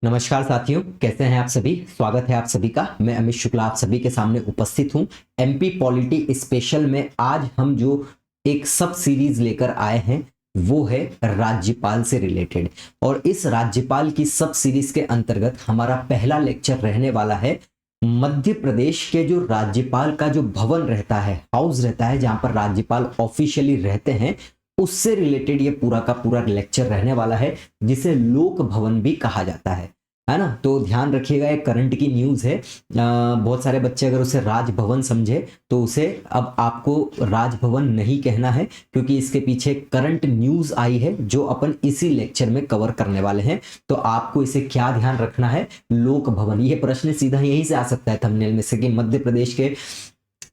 नमस्कार साथियों, कैसे हैं आप सभी। स्वागत है आप सभी का। मैं अमित शुक्ला आप सभी के सामने उपस्थित हूं। एमपी पॉलिटी स्पेशल में आज हम जो एक सब सीरीज लेकर आए हैं वो है राज्यपाल से रिलेटेड। और इस राज्यपाल की सब सीरीज के अंतर्गत हमारा पहला लेक्चर रहने वाला है मध्य प्रदेश के जो राज्यपाल का जो भवन रहता है, हाउस रहता है जहां पर राज्यपाल ऑफिशियली रहते हैं, उससे रिलेटेड ये पूरा का पूरा लेक्चर रहने वाला है, जिसे लोक भवन भी कहा जाता है ना। तो ध्यान रखिएगा, एक करंट की न्यूज है। बहुत सारे बच्चे अगर उसे राजभवन समझे तो उसे अब आपको राजभवन नहीं कहना है, क्योंकि इसके पीछे करंट न्यूज आई है जो अपन इसी लेक्चर में कवर करने वाले हैं। तो आपको इसे क्या ध्यान रखना है, लोक भवन। ये प्रश्न सीधा यहीं से आ सकता है थंबनेल में से कि मध्य प्रदेश के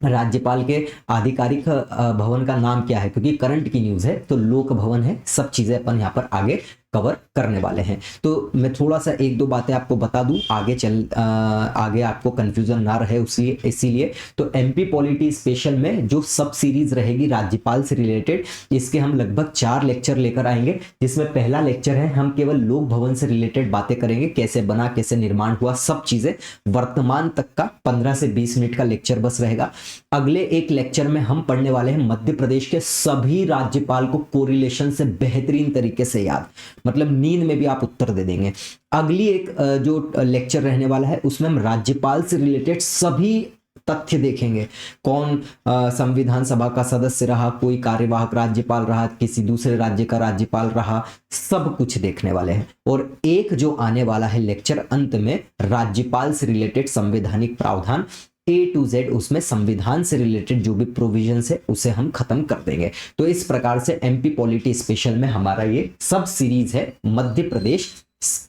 राज्यपाल के आधिकारिक भवन का नाम क्या है, क्योंकि करंट की न्यूज है तो लोक भवन है। सब चीजें अपन यहाँ पर आगे कवर करने वाले हैं। तो मैं थोड़ा सा एक दो बातें आपको बता दूं, आगे आपको कंफ्यूजन ना रहे उसी इसीलिए। तो एमपी पॉलिटी स्पेशल में जो सब सीरीज रहेगी राज्यपाल से रिलेटेड, इसके हम लगभग 4 लेक्चर लेकर आएंगे। जिसमें पहला लेक्चर है हम केवल लोक भवन से रिलेटेड बातें करेंगे, कैसे बना, कैसे निर्माण हुआ, सब चीजें वर्तमान तक का 15 से 20 मिनट का लेक्चर बस रहेगा। अगले एक लेक्चर में हम पढ़ने वाले हैं मध्य प्रदेश के सभी राज्यपाल को कोरिलेशन से बेहतरीन तरीके से याद, मतलब नींद में भी आप उत्तर दे देंगे। अगली एक जो लेक्चर रहने वाला है उसमें हम राज्यपाल से रिलेटेड सभी तथ्य देखेंगे। कौन संविधान सभा का सदस्य रहा, कोई कार्यवाहक राज्यपाल रहा, किसी दूसरे राज्य का राज्यपाल रहा, सब कुछ देखने वाले हैं। और एक जो आने वाला है लेक्चर अंत में, राज्यपाल से रिलेटेड संवैधानिक प्रावधान A to Z, उसमें संविधान से रिलेटेड जो भी प्रोविजंस है उसे हम खत्म कर देंगे। तो इस प्रकार से एमपी पॉलिटी स्पेशल में हमारा ये सब सीरीज है मध्य प्रदेश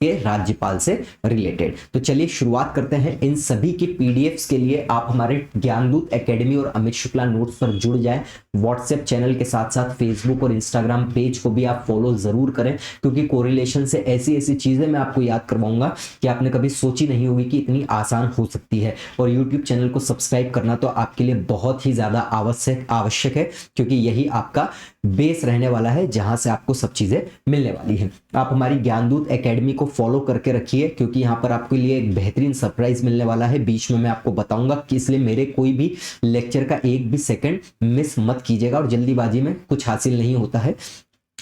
के राज्यपाल से रिलेटेड। तो चलिए शुरुआत करते हैं। इन सभी की पीडीएफ्स के लिए आप हमारे ज्ञानदूत एकेडमी और अमित शुक्ला नोट्स पर जुड़ जाएं। व्हाट्सएप चैनल के साथ साथ फेसबुक और इंस्टाग्राम पेज को भी आप फॉलो जरूर करें, क्योंकि कोरिलेशन से ऐसी ऐसी चीजें मैं आपको याद करवाऊंगा कि आपने कभी सोची नहीं होगी कि इतनी आसान हो सकती है। और यूट्यूब चैनल को सब्सक्राइब करना तो आपके लिए बहुत ही ज्यादा आवश्यक है, क्योंकि यही आपका बेस रहने वाला है जहां से आपको सब चीजें मिलने वाली है। आप हमारी ज्ञानदूत एकेडमी को फॉलो करके रखिए, क्योंकि यहाँ पर आपके लिए एक बेहतरीन सरप्राइज मिलने वाला है। बीच में मैं आपको बताऊंगा कि, इसलिए मेरे कोई भी लेक्चर का एक भी सेकंड मिस मत कीजिएगा। और जल्दीबाजी में कुछ हासिल नहीं होता है,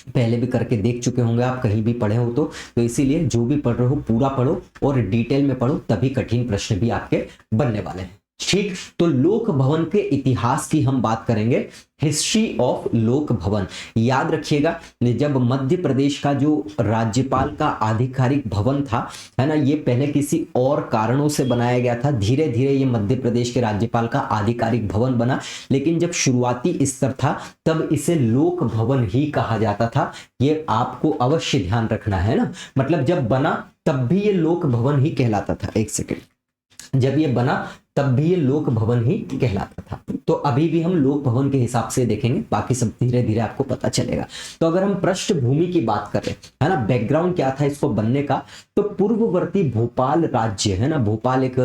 पहले भी करके देख चुके होंगे आप, कहीं भी पढ़े हो तो इसीलिए जो भी पढ़ रहे हो पूरा पढ़ो और डिटेल में पढ़ो, तभी कठिन प्रश्न भी आपके बनने वाले हैं। ठीक, तो लोक भवन के इतिहास की हम बात करेंगे, हिस्ट्री ऑफ लोक भवन। याद रखिएगा, जब मध्य प्रदेश का जो राज्यपाल का आधिकारिक भवन था, है ना, ये पहले किसी और कारणों से बनाया गया था। धीरे धीरे ये मध्य प्रदेश के राज्यपाल का आधिकारिक भवन बना, लेकिन जब शुरुआती स्तर था तब इसे लोक भवन ही कहा जाता था। ये आपको अवश्य ध्यान रखना है ना, मतलब जब बना तब भी ये लोक भवन ही कहलाता था। एक सेकेंड, जब ये बना तब भी ये लोक भवन ही कहलाता था। तो अभी भी हम लोक भवन के हिसाब से देखेंगे, बाकी सब धीरे धीरे आपको पता चलेगा। तो अगर हम पृष्ठभूमि की बात करें, है ना, बैकग्राउंड क्या था इसको बनने का, तो पूर्ववर्ती भोपाल राज्य, है ना, भोपाल एक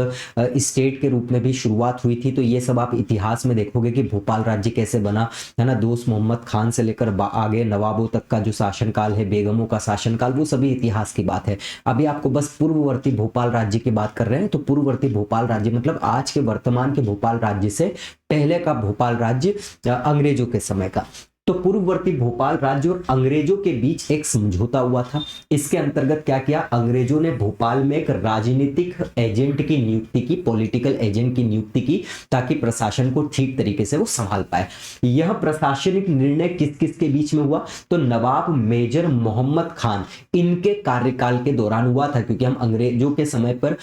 स्टेट के रूप में भी शुरुआत हुई थी। तो ये सब आप इतिहास में देखोगे कि भोपाल राज्य कैसे बना, है ना। दोस्त मोहम्मद खान से लेकर आगे नवाबों तक का जो शासनकाल है, बेगमों का शासनकाल, वो सभी इतिहास की बात है। अभी आपको बस पूर्ववर्ती भोपाल राज्य की बात कर रहे हैं। तो पूर्ववर्ती भोपाल राज्य मतलब आज के वर्तमान के भोपाल राज्य से पहले का भोपाल राज्य, अंग्रेजों के समय का। तो पूर्ववर्ती भोपाल राज्य और अंग्रेजों के बीच एक समझौता हुआ था। इसके अंतर्गत क्या किया, अंग्रेजों ने भोपाल में एक राजनीतिक एजेंट की नियुक्ति की, पॉलिटिकल एजेंट की नियुक्ति की, ताकि प्रशासन को ठीक तरीके से वो संभाल पाए। यह प्रशासनिक निर्णय किस किस के बीच में हुआ, तो नवाब मेजर मोहम्मद खान, इनके कार्यकाल के दौरान हुआ था। क्योंकि हम अंग्रेजों के समय पर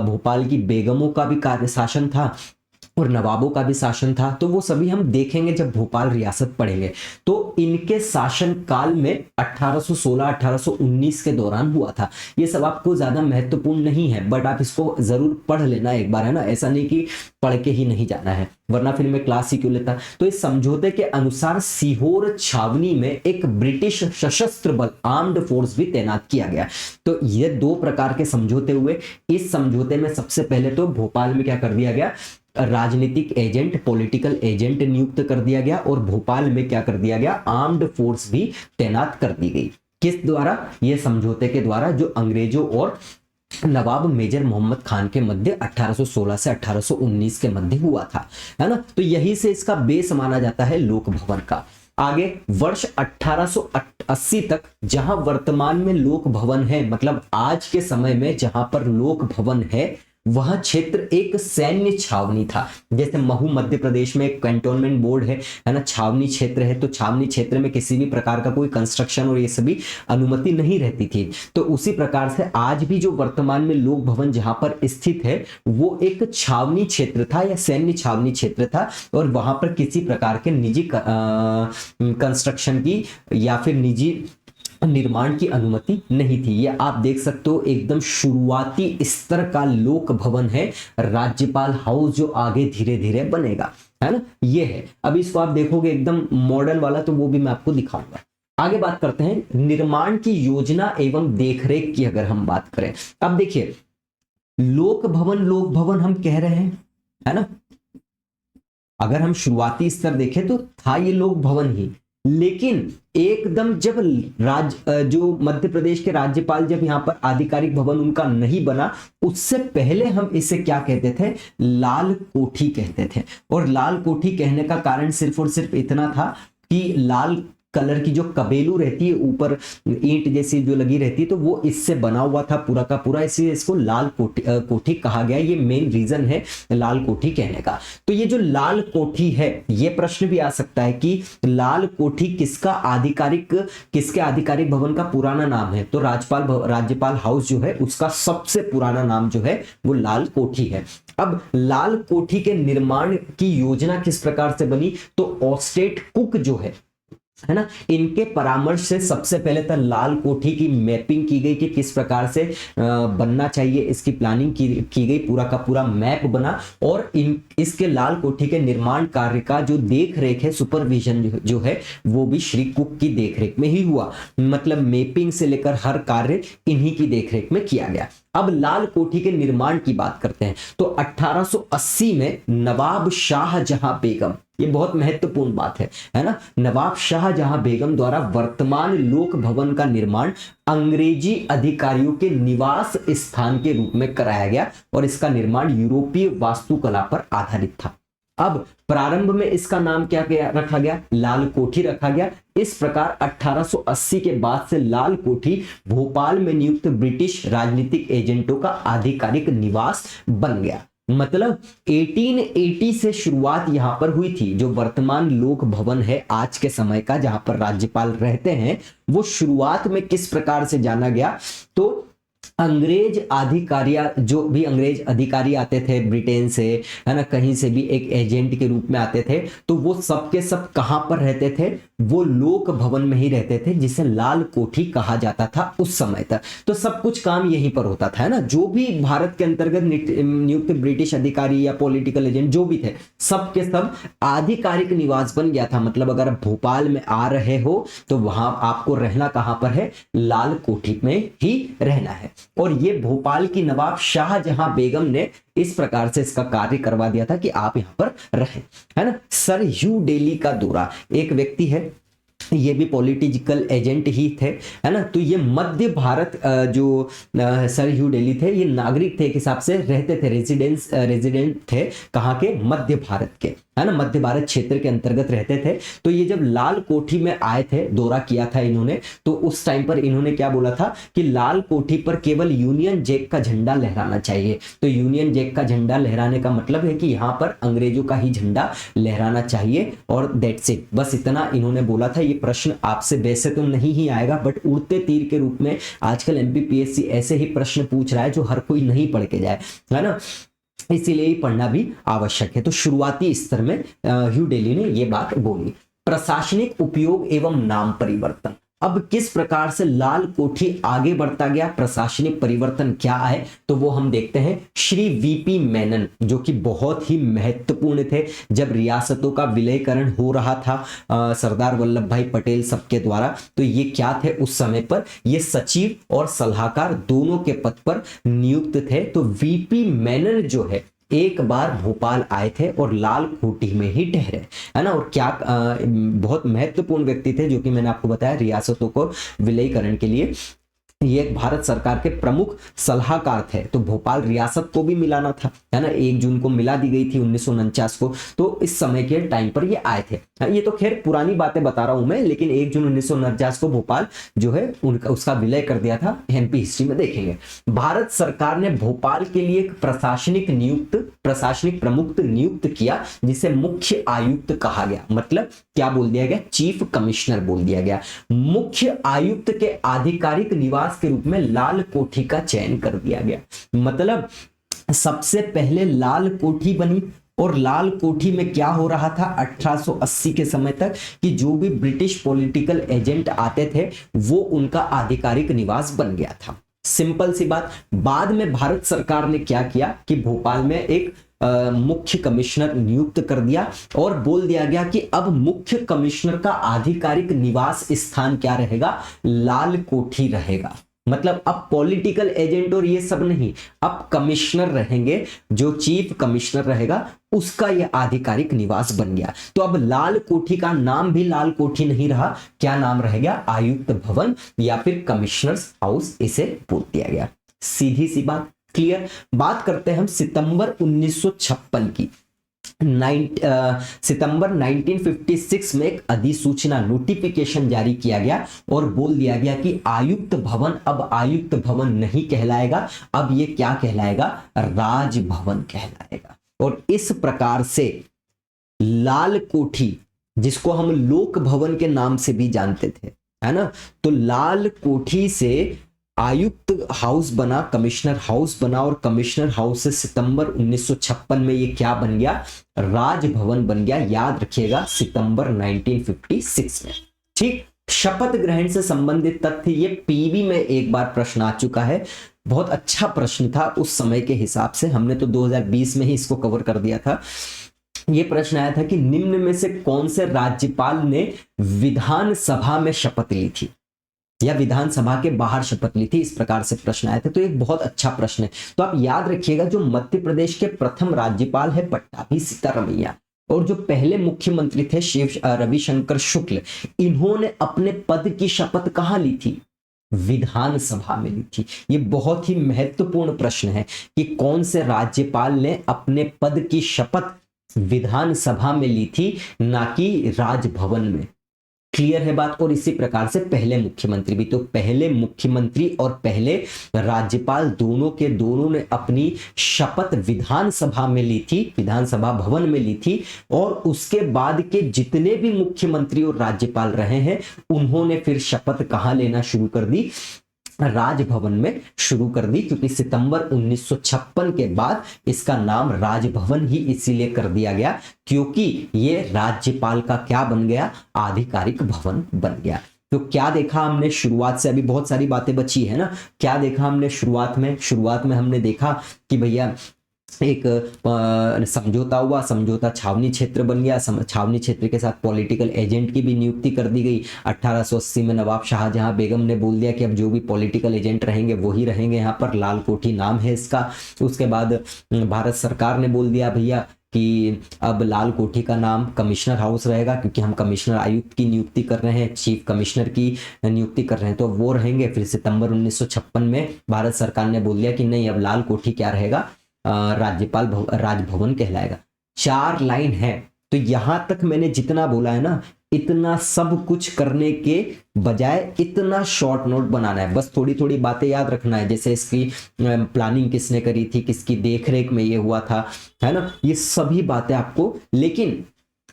भोपाल की बेगमों का भी कार्य शासन था और नवाबों का भी शासन था, तो वो सभी हम देखेंगे जब भोपाल रियासत पढ़ेंगे। तो इनके शासन काल में 1816-1819 के दौरान हुआ था। ये सब आपको ज्यादा महत्वपूर्ण नहीं है, बट आप इसको जरूर पढ़ लेना एक बार, है ना। ऐसा नहीं कि पढ़ के ही नहीं जाना है, वरना फिर मैं क्लास ही क्यों लेता। तो इस समझौते के अनुसार सीहोर छावनी में एक ब्रिटिश सशस्त्र बल, आर्म्ड फोर्स भी तैनात किया गया। तो ये 2 प्रकार के समझौते हुए। इस समझौते में सबसे पहले तो भोपाल में क्या कर दिया गया, राजनीतिक एजेंट, पॉलिटिकल एजेंट नियुक्त कर दिया गया, और भोपाल में क्या कर दिया गया, आर्म्ड फोर्स भी तैनात कर दी गई। किस द्वारा, ये समझौते के द्वारा, जो अंग्रेजों और नवाब मेजर मोहम्मद खान के मध्य 1816 से 1819 के मध्य हुआ था, है ना। तो यही से इसका बेस माना जाता है लोक भवन का। आगे वर्ष 1880 तक जहां वर्तमान में लोक भवन है, मतलब आज के समय में जहां पर लोक भवन है, वह क्षेत्र एक सैन्य छावनी था। जैसे महू मध्य प्रदेश में एक कैंटोनमेंट बोर्ड है ना, छावनी क्षेत्र है, तो छावनी क्षेत्र में किसी भी प्रकार का कोई कंस्ट्रक्शन और ये सभी अनुमति नहीं रहती थी। तो उसी प्रकार से आज भी जो वर्तमान में लोक भवन जहां पर स्थित है वो एक छावनी क्षेत्र था या सैन्य छावनी क्षेत्र था, और वहां पर किसी प्रकार के निजी कंस्ट्रक्शन की या फिर निजी निर्माण की अनुमति नहीं थी। ये आप देख सकते हो एकदम शुरुआती स्तर का लोक भवन है, राज्यपाल हाउस, जो आगे धीरे धीरे बनेगा, है ना। ये है, अब इसको आप देखोगे एकदम मॉडर्न वाला, तो वो भी मैं आपको दिखाऊंगा। आगे बात करते हैं निर्माण की योजना एवं देखरेख की। अगर हम बात करें, अब देखिए लोक भवन हम कह रहे हैं, है ना। अगर हम शुरुआती स्तर देखें तो था ये लोक भवन ही, लेकिन एकदम जब जो मध्य प्रदेश के राज्यपाल जब यहाँ पर आधिकारिक भवन उनका नहीं बना, उससे पहले हम इसे क्या कहते थे, लाल कोठी कहते थे। और लाल कोठी कहने का कारण सिर्फ और सिर्फ इतना था कि लाल कलर की जो कबेलू रहती है ऊपर ईंट जैसी जो लगी रहती है, तो वो इससे बना हुआ था पूरा का पूरा, इसलिए इसको लाल कोठी कहा गया। ये मेन रीजन है लाल कोठी कहने का। तो ये जो लाल कोठी है, ये प्रश्न भी आ सकता है कि लाल कोठी किसके आधिकारिक भवन का पुराना नाम है। तो राज्यपाल हाउस जो है उसका सबसे पुराना नाम जो है वो लाल कोठी है। अब लाल कोठी के निर्माण की योजना किस प्रकार से बनी, तो ऑस्टेट कुक जो है ना, इनके परामर्श से सबसे पहले तो लाल कोठी की मैपिंग की गई कि किस प्रकार से बनना चाहिए, इसकी प्लानिंग की गई, पूरा का पूरा मैप बना। और इसके लाल कोठी के निर्माण कार्य का जो देख रेख है, सुपरविजन जो है वो भी श्री कुक की देखरेख में ही हुआ। मतलब मैपिंग से लेकर हर कार्य इन्हीं की देखरेख में किया गया। अब लाल कोठी के निर्माण की बात करते हैं, तो 1880 में नवाब शाहजहां बेगम, ये बहुत महत्वपूर्ण बात है ना, नवाब शाहजहां बेगम द्वारा वर्तमान लोक भवन का निर्माण अंग्रेजी अधिकारियों के निवास स्थान के रूप में कराया गया, और इसका निर्माण यूरोपीय वास्तुकला पर आधारित था। अब प्रारंभ में इसका नाम क्या रखा गया, लाल कोठी रखा गया। इस प्रकार 1880 के बाद से लाल कोठी भोपाल में नियुक्त ब्रिटिश राजनीतिक एजेंटों का आधिकारिक निवास बन गया। मतलब 1880 से शुरुआत यहां पर हुई थी। जो वर्तमान लोक भवन है आज के समय का, जहां पर राज्यपाल रहते हैं, वो शुरुआत में किस प्रकार से जाना गया, तो अंग्रेज अधिकारी आते थे ब्रिटेन से, है ना, कहीं से भी एक एजेंट के रूप में आते थे, तो वो सब के सब कहां पर रहते थे, वो लोक भवन में ही रहते थे, जिसे लाल कोठी कहा जाता था उस समय तक। तो सब कुछ काम यहीं पर होता था, है ना। जो भी भारत के अंतर्गत नियुक्त ब्रिटिश अधिकारी या पॉलिटिकल एजेंट जो भी थे, सब के सब आधिकारिक निवास बन गया था। मतलब अगर आप भोपाल में आ रहे हो तो वहां आपको रहना कहां पर है, लाल कोठी में ही रहना है। और ये भोपाल की नवाब शाहजहां बेगम ने इस प्रकार से इसका कार्य करवा दिया था कि आप यहां पर रहें, है ना। सर ह्यू डेली का दौरा, एक व्यक्ति है, ये भी पॉलिटिकल एजेंट ही थे, है ना। तो ये मध्य भारत जो सर ह्यू डेली थे, ये नागरिक थे, एक हिसाब से रहते थे, रेजिडेंट थे, कहाँ के, मध्य भारत के, है ना, मध्य भारत क्षेत्र के अंतर्गत रहते थे। तो ये जब लाल कोठी में आए थे, दौरा किया था इन्होंने, तो उस टाइम पर इन्होंने क्या बोला था कि लाल कोठी पर केवल यूनियन जैक का झंडा लहराना चाहिए। तो यूनियन जैक का झंडा लहराने का मतलब है कि यहाँ पर अंग्रेजों का ही झंडा लहराना चाहिए, और दैट्स इट, बस इतना इन्होंने बोला था। ये प्रश्न आपसे वैसे तो नहीं ही आएगा, बट उड़ते तीर के रूप में आजकल एमपीपीएससी ऐसे ही प्रश्न पूछ रहा है जो हर कोई नहीं पढ़ के जाए, है ना, इसीलिए ही पढ़ना भी आवश्यक है। तो शुरुआती स्तर में ह्यू डेली ने यह बात बोली। प्रशासनिक उपयोग एवं नाम परिवर्तन, अब किस प्रकार से लाल कोठी आगे बढ़ता गया, प्रशासनिक परिवर्तन क्या आए, तो वो हम देखते हैं। श्री वीपी मेनन, जो कि बहुत ही महत्वपूर्ण थे जब रियासतों का विलयकरण हो रहा था सरदार वल्लभ भाई पटेल सबके द्वारा, तो ये क्या थे उस समय पर, ये सचिव और सलाहकार दोनों के पद पर नियुक्त थे। तो वीपी मेनन जो है एक बार भोपाल आए थे और लाल कोठी में ही ठहरे, है ना। और क्या बहुत महत्वपूर्ण व्यक्ति थे, जो कि मैंने आपको बताया रियासतों को विलयीकरण के लिए ये एक भारत सरकार के प्रमुख सलाहकार थे। तो भोपाल रियासत को भी मिलाना था, है ना, 1 जून को मिला दी गई थी 1949 को। तो इस समय के टाइम पर ये आए थे। ये तो खैर पुरानी बातें बता रहा हूं मैं, लेकिन 1 जून 1949 को भोपाल जो है उनका उसका विलय कर दिया था। एमपी हिस्ट्री में देखेंगे। भारत सरकार ने भोपाल के लिए एक प्रशासनिक प्रमुख नियुक्त किया, जिसे मुख्य आयुक्त कहा गया। मतलब क्या बोल दिया गया? चीफ कमिश्नर बोल दिया गया। मुख्य आयुक्त के आधिकारिक निवास के रूप में लाल कोठी का चयन कर दिया गया। मतलब सबसे पहले लाल कोठी बनी, और लाल कोठी में क्या हो रहा था 1880 के समय तक, कि जो भी ब्रिटिश पॉलिटिकल एजेंट आते थे वो उनका आधिकारिक निवास बन गया था। सिंपल सी बात। बाद में भारत सरकार ने क्या किया कि भोपाल में एक मुख्य कमिश्नर नियुक्त कर दिया, और बोल दिया गया कि अब मुख्य कमिश्नर का आधिकारिक निवास स्थान क्या रहेगा? लाल कोठी रहेगा। मतलब अब पॉलिटिकल एजेंट और ये सब नहीं, अब कमिश्नर रहेंगे, जो चीफ कमिश्नर रहेगा उसका यह आधिकारिक निवास बन गया। तो अब लाल कोठी का नाम भी लाल कोठी नहीं रहा, क्या नाम रह गया? आयुक्त भवन या फिर कमिश्नर्स हाउस इसे बोल दिया गया। सीधी सी बात, क्लियर। बात करते हैं हम सितंबर 1956 की। सितंबर 1956 में एक अधिसूचना नोटिफिकेशन जारी किया गया और बोल दिया गया कि आयुक्त भवन अब आयुक्त भवन नहीं कहलाएगा, अब ये क्या कहलाएगा? राजभवन कहलाएगा। और इस प्रकार से लाल कोठी, जिसको हम लोक भवन के नाम से भी जानते थे, है ना, तो लाल कोठी से आयुक्त हाउस बना, कमिश्नर हाउस बना, और कमिश्नर हाउस से सितंबर 1956 में ये क्या बन गया? राजभवन बन गया। याद रखिएगा, सितंबर 1956 में। ठीक। शपथ ग्रहण से संबंधित तथ्य, ये पीवी में एक बार प्रश्न आ चुका है। बहुत अच्छा प्रश्न था उस समय के हिसाब से, हमने तो 2020 में ही इसको कवर कर दिया था। ये प्रश्न आया था कि निम्न में से कौन से राज्यपाल ने विधानसभा में शपथ ली थी या विधानसभा के बाहर शपथ ली थी? इस प्रकार से प्रश्न आए थे। तो एक बहुत अच्छा प्रश्न है। तो आप याद रखिएगा, जो मध्य प्रदेश के प्रथम राज्यपाल है पट्टाभी सीतारमैया, और जो पहले मुख्यमंत्री थे शिव रविशंकर शुक्ल, इन्होंने अपने पद की शपथ कहां ली थी? विधानसभा में ली थी। ये बहुत ही महत्वपूर्ण प्रश्न है कि कौन से राज्यपाल ने अपने पद की शपथ विधानसभा में ली थी, ना कि राजभवन में। क्लियर है बात। और इसी प्रकार से पहले मुख्यमंत्री भी, तो पहले मुख्यमंत्री और पहले राज्यपाल दोनों के दोनों ने अपनी शपथ विधानसभा में ली थी, विधानसभा भवन में ली थी। और उसके बाद के जितने भी मुख्यमंत्री और राज्यपाल रहे हैं, उन्होंने फिर शपथ कहां लेना शुरू कर दी? राजभवन में शुरू कर दी, क्योंकि सितंबर 1956 के बाद इसका नाम राजभवन ही इसीलिए कर दिया गया क्योंकि ये राज्यपाल का क्या बन गया? आधिकारिक भवन बन गया। तो क्या देखा हमने शुरुआत से? अभी बहुत सारी बातें बची है ना। क्या देखा हमने शुरुआत में हमने देखा कि भैया एक समझौता हुआ, समझौता छावनी क्षेत्र बन गया, छावनी क्षेत्र के साथ पॉलिटिकल एजेंट की भी नियुक्ति कर दी गई। 1880 में नवाब शाहजहां बेगम ने बोल दिया कि अब जो भी पॉलिटिकल एजेंट रहेंगे वही रहेंगे यहाँ पर, लाल कोठी नाम है इसका। उसके बाद भारत सरकार ने बोल दिया भैया कि अब लाल कोठी का नाम कमिश्नर हाउस रहेगा, क्योंकि हम कमिश्नर आयुक्त की नियुक्ति कर रहे हैं, चीफ कमिश्नर की नियुक्ति कर रहे हैं, तो वो रहेंगे। फिर सितंबर 1956 में भारत सरकार ने बोल दिया कि नहीं, अब लाल कोठी क्या रहेगा? राजभवन कहलाएगा। 4 लाइन है। तो यहां तक मैंने जितना बोला है ना, इतना सब कुछ करने के बजाय इतना शॉर्ट नोट बनाना है, बस थोड़ी थोड़ी बातें याद रखना है। जैसे इसकी प्लानिंग किसने करी थी, किसकी देखरेख में ये हुआ था, है ना, ये सभी बातें आपको। लेकिन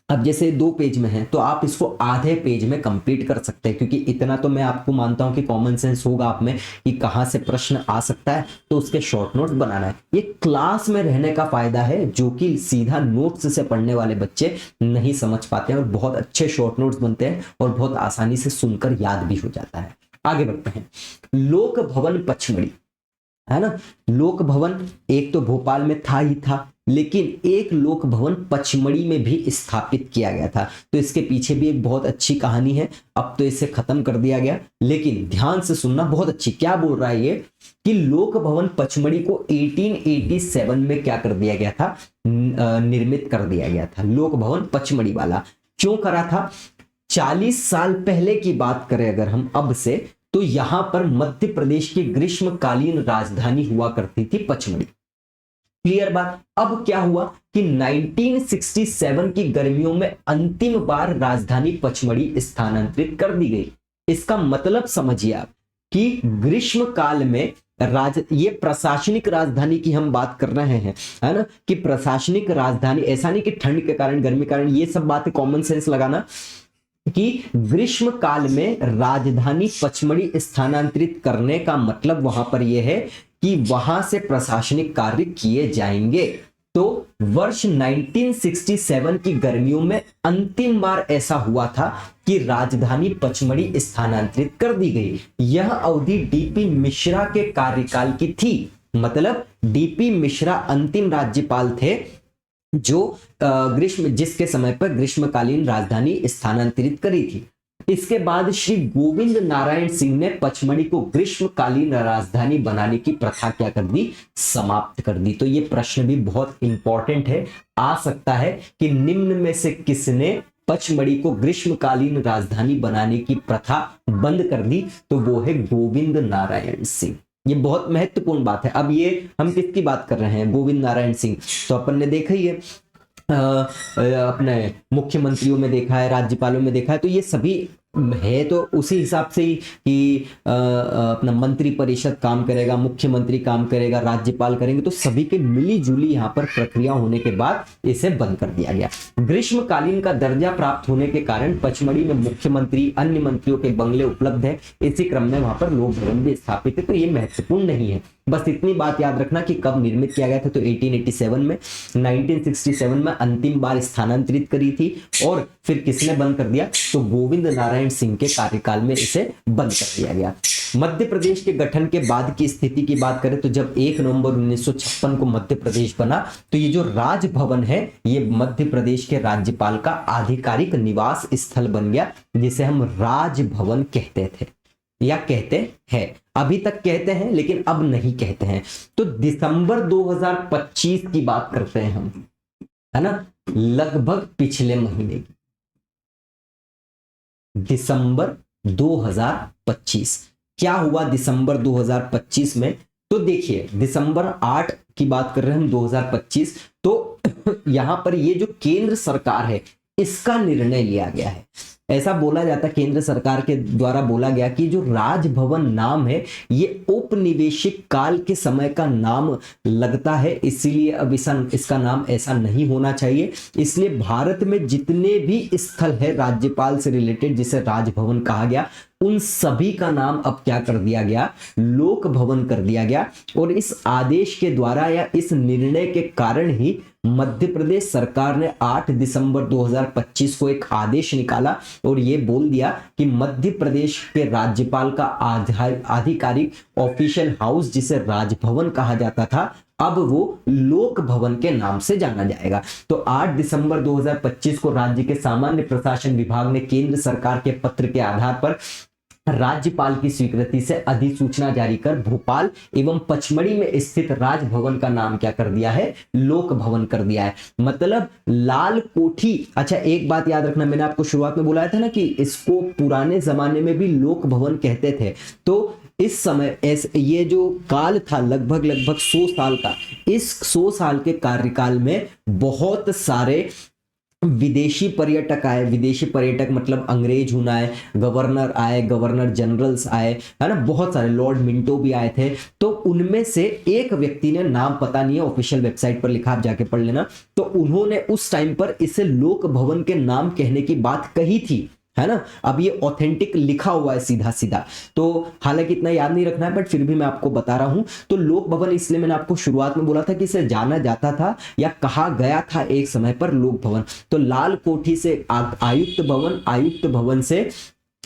अब जैसे 2 पेज में है तो आप इसको आधे पेज में कंप्लीट कर सकते हैं, क्योंकि इतना तो मैं आपको मानता हूं कि कॉमन सेंस होगा आप में कि कहां से प्रश्न आ सकता है, तो उसके शॉर्ट नोट बनाना है। ये क्लास में रहने का फायदा है, जो कि सीधा नोट्स से पढ़ने वाले बच्चे नहीं समझ पाते हैं, और बहुत अच्छे शॉर्ट नोट्स बनते हैं और बहुत आसानी से सुनकर याद भी हो जाता है। आगे बढ़ते हैं। लोक भवन पचमढ़ी, है ना। लोक भवन एक तो भोपाल में था ही था, लेकिन एक लोक भवन पचमढ़ी में भी स्थापित किया गया था। तो इसके पीछे भी एक बहुत अच्छी कहानी है। अब तो इसे खत्म कर दिया गया, लेकिन ध्यान से सुनना, बहुत अच्छी। क्या बोल रहा है ये कि लोक भवन पचमढ़ी को 1887 में क्या कर दिया गया था? निर्मित कर दिया गया था। लोक भवन पचमढ़ी वाला क्यों करा था? 40 साल पहले की बात करें अगर हम अब से, तो यहां पर मध्य प्रदेश की ग्रीष्मकालीन राजधानी हुआ करती थी पचमढ़ी। क्लियर बात। अब क्या हुआ कि 1967 की गर्मियों में अंतिम बार राजधानी पचमढ़ी स्थानांतरित कर दी गई। इसका मतलब समझिए आप कि ग्रीष्म काल में ये प्रशासनिक राजधानी की हम बात कर रहे हैं, है ना, कि प्रशासनिक राजधानी, ऐसा नहीं कि ठंड के कारण, गर्मी के कारण, ये सब बातें कॉमन सेंस लगाना, कि ग्रीष्म काल में राजधानी पचमढ़ी स्थानांतरित करने का मतलब वहां पर यह है कि वहां से प्रशासनिक कार्य किए जाएंगे। तो वर्ष 1967 की गर्मियों में अंतिम बार ऐसा हुआ था कि राजधानी पचमढ़ी स्थानांतरित कर दी गई। यह अवधि डीपी मिश्रा के कार्यकाल की थी। मतलब डीपी मिश्रा अंतिम राज्यपाल थे जो जिसके समय पर ग्रीष्मकालीन राजधानी स्थानांतरित करी थी। इसके बाद श्री गोविंद नारायण सिंह ने पचमढ़ी को ग्रीष्मकालीन राजधानी बनाने की प्रथा क्या कर दी, समाप्त कर दी। तो ये प्रश्न भी बहुत इंपॉर्टेंट है, आ सकता है कि निम्न में से किसने पचमढ़ी को ग्रीष्मकालीन राजधानी बनाने की प्रथा बंद कर दी, तो वो है गोविंद नारायण सिंह। ये बहुत महत्वपूर्ण बात है। अब ये हम किसकी बात कर रहे हैं, गोविंद नारायण सिंह। तो अपन ने देखा ही है, अपने मुख्यमंत्रियों में देखा है, राज्यपालों में देखा है, तो ये सभी है तो उसी हिसाब से ही कि अपना मंत्री परिषद काम करेगा, मुख्यमंत्री काम करेगा, राज्यपाल करेंगे, तो सभी के मिली जुली यहाँ पर प्रक्रिया होने के बाद इसे बंद कर दिया गया। ग्रीष्मकालीन का दर्जा प्राप्त होने के कारण पचमढ़ी में मुख्यमंत्री, अन्य मंत्रियों के बंगले उपलब्ध है। इसी क्रम में वहां पर लोक भवन भी स्थापित है। तो ये महत्वपूर्ण नहीं है, बस इतनी बात याद रखना कि कब निर्मित किया गया था, तो 1887 में। 1967 में अंतिम बार स्थानांतरित करी थी और फिर किसने बंद कर दिया, तो गोविंद नारायण सिंह के कार्यकाल में इसे बंद कर दिया गया। मध्य प्रदेश के गठन के बाद की स्थिति की बात करें तो जब 1 नवंबर 1956 को मध्य प्रदेश बना, तो ये जो राजभवन है ये मध्य प्रदेश के राज्यपाल का आधिकारिक निवास स्थल बन गया, जिसे हम राजभवन कहते थे या कहते हैं। अभी तक कहते हैं लेकिन अब नहीं कहते हैं। तो दिसंबर 2025 की बात करते हैं हम, है ना, लगभग पिछले महीने की, दिसंबर 2025। क्या हुआ दिसंबर 2025 में, तो देखिए दिसंबर 8 की बात कर रहे हैं हम 2025। तो यहां पर ये जो केंद्र सरकार है इसका निर्णय लिया गया है। ऐसा बोला जाता है, केंद्र सरकार के द्वारा बोला गया कि जो राजभवन नाम है ये औपनिवेशिक काल के समय का नाम लगता है, इसीलिए अब इसका नाम ऐसा नहीं होना चाहिए। इसलिए भारत में जितने भी स्थल है राज्यपाल से रिलेटेड जिसे राजभवन कहा गया, उन सभी का नाम अब क्या कर दिया गया, लोक भवन कर दिया गया। और इस आदेश के द्वारा या इस निर्णय के कारण ही मध्य प्रदेश सरकार ने 8 दिसंबर 2025 को एक आदेश निकाला और ये बोल दिया कि मध्य प्रदेश के राज्यपाल का आधिकारिक ऑफिशियल हाउस जिसे राजभवन कहा जाता था, अब वो लोक भवन के नाम से जाना जाएगा। तो 8 दिसंबर 2025 को राज्य के सामान्य प्रशासन विभाग ने केंद्र सरकार के पत्र के आधार पर राज्यपाल की स्वीकृति से अधिसूचना जारी कर भोपाल एवं पचमढ़ी में स्थित राजभवन का नाम क्या कर दिया है, लोक भवन कर दिया है। मतलब लाल कोठी। अच्छा एक बात याद रखना, मैंने आपको शुरुआत में बुलाया था ना कि इसको पुराने जमाने में भी लोक भवन कहते थे। तो इस समय ये जो काल था लगभग 100 साल का, इस 100 साल के कार्यकाल में बहुत सारे विदेशी पर्यटक आए। विदेशी पर्यटक मतलब अंग्रेज होना है, गवर्नर आए, गवर्नर जनरल्स आए, है ना, बहुत सारे, लॉर्ड मिंटो भी आए थे। तो उनमें से एक व्यक्ति ने, नाम पता नहीं है, ऑफिशियल वेबसाइट पर लिखा, आप जाके पढ़ लेना, तो उन्होंने उस टाइम पर इसे लोक भवन के नाम कहने की बात कही थी, है ना। अब ये ऑथेंटिक लिखा हुआ है सीधा सीधा, तो हालांकि इतना याद नहीं रखना है बट फिर भी मैं आपको बता रहा हूं। तो लोक भवन इसलिए मैंने आपको शुरुआत में बोला था कि इसे जाना जाता था या कहा गया था एक समय पर लोक भवन। तो लाल कोठी से आयुक्त भवन, आयुक्त भवन से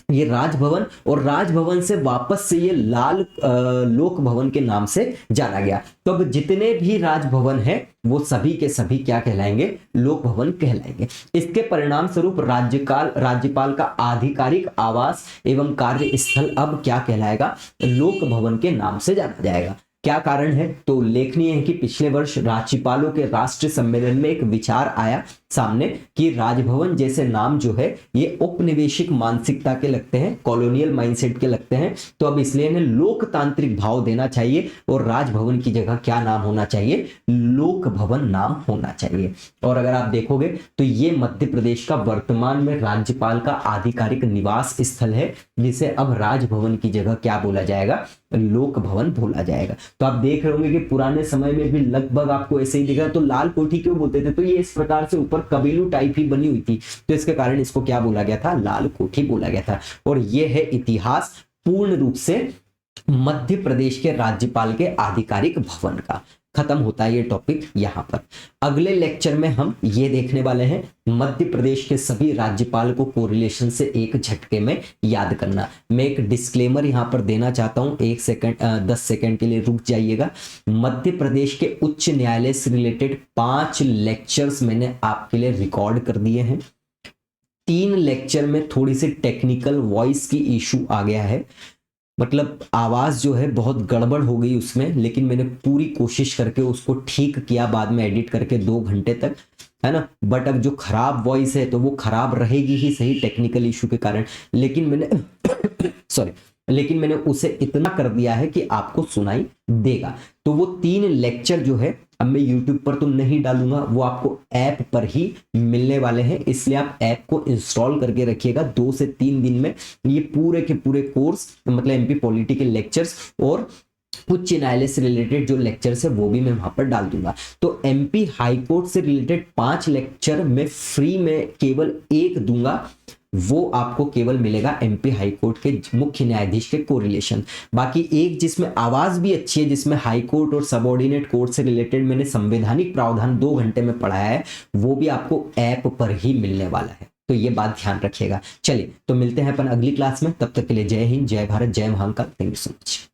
ये राजभवन, और राजभवन से वापस से ये लोक भवन के नाम से जाना गया। तो अब जितने भी राजभवन हैं वो सभी के सभी क्या कहलाएंगे, लोक भवन कहलाएंगे। इसके परिणाम स्वरूप राज्यपाल का आधिकारिक आवास एवं कार्य स्थल अब क्या कहलाएगा, लोक भवन के नाम से जाना जाएगा। क्या कारण है, तो उल्लेखनीय है कि पिछले वर्ष राज्यपालों के राष्ट्रीय सम्मेलन में एक विचार आया, सामने कि राजभवन जैसे नाम जो है ये औपनिवेशिक मानसिकता के लगते हैं, कॉलोनियल माइंडसेट के लगते हैं, तो अब इसलिए इन्हें लोकतांत्रिक भाव देना चाहिए और राजभवन की जगह क्या नाम होना चाहिए, लोक भवन नाम होना चाहिए। और अगर आप देखोगे तो ये मध्य प्रदेश का वर्तमान में राज्यपाल का आधिकारिक निवास स्थल है, जिसे अब राजभवन की जगह क्या बोला जाएगा, लोक भवन बोला जाएगा। तो आप देख रहे होंगे कि पुराने समय में भी लगभग आपको ऐसे ही दिखा। तो लाल कोठी क्यों बोलते थे, तो ये इस प्रकार से ऊपर कबीलू टाइप ही बनी हुई थी, तो इसके कारण इसको क्या बोला गया था, लाल कोठी बोला गया था। और ये है इतिहास पूर्ण रूप से मध्य प्रदेश के राज्यपाल के आधिकारिक भवन का। खत्म होता है ये टॉपिक यहां पर। अगले लेक्चर में हम ये देखने वाले हैं मध्य प्रदेश के सभी राज्यपाल को कोरिलेशन से एक झटके में याद करना। मैं एक डिस्क्लेमर यहां पर देना चाहता हूं, 10 सेकंड के लिए रुक जाइएगा। मध्य प्रदेश के उच्च न्यायालय से रिलेटेड 5 लेक्चर्स मैंने आपके लिए रिकॉर्ड कर दिए हैं। 3 लेक्चर में थोड़ी सी टेक्निकल वॉइस की इशू आ गया है, मतलब आवाज जो है बहुत गड़बड़ हो गई उसमें, लेकिन मैंने पूरी कोशिश करके उसको ठीक किया बाद में एडिट करके 2 घंटे तक, है ना। बट अब जो खराब वॉइस है तो वो खराब रहेगी ही सही टेक्निकल इशू के कारण, लेकिन मैंने उसे इतना कर दिया है कि आपको सुनाई देगा। तो वो 3 लेक्चर जो है अब मैं YouTube पर तो नहीं डालूंगा, वो आपको ऐप पर ही मिलने वाले हैं, इसलिए आप ऐप को इंस्टॉल करके रखिएगा। 2 से 3 दिन में ये पूरे के पूरे कोर्स, मतलब एमपी पॉलिटी के लेक्चर्स और उच्च न्यायालय से रिलेटेड जो लेक्चर्स है वो भी मैं वहां पर डाल दूंगा। तो एमपी हाई कोर्ट से रिलेटेड 5 लेक्चर मैं फ्री में केवल 1 दूंगा, वो आपको केवल मिलेगा एमपी हाई कोर्ट के मुख्य न्यायाधीश के कोरिलेशन। बाकी एक जिसमें आवाज भी अच्छी है, जिसमें हाई कोर्ट और सबऑर्डिनेट कोर्ट से रिलेटेड मैंने संवैधानिक प्रावधान 2 घंटे में पढ़ाया है, वो भी आपको ऐप पर ही मिलने वाला है। तो ये बात ध्यान रखिएगा। चलिए तो मिलते हैं अपन अगली क्लास में, तब तक के लिए जय हिंद, जय भारत, जय Mahakal. Thank you so much.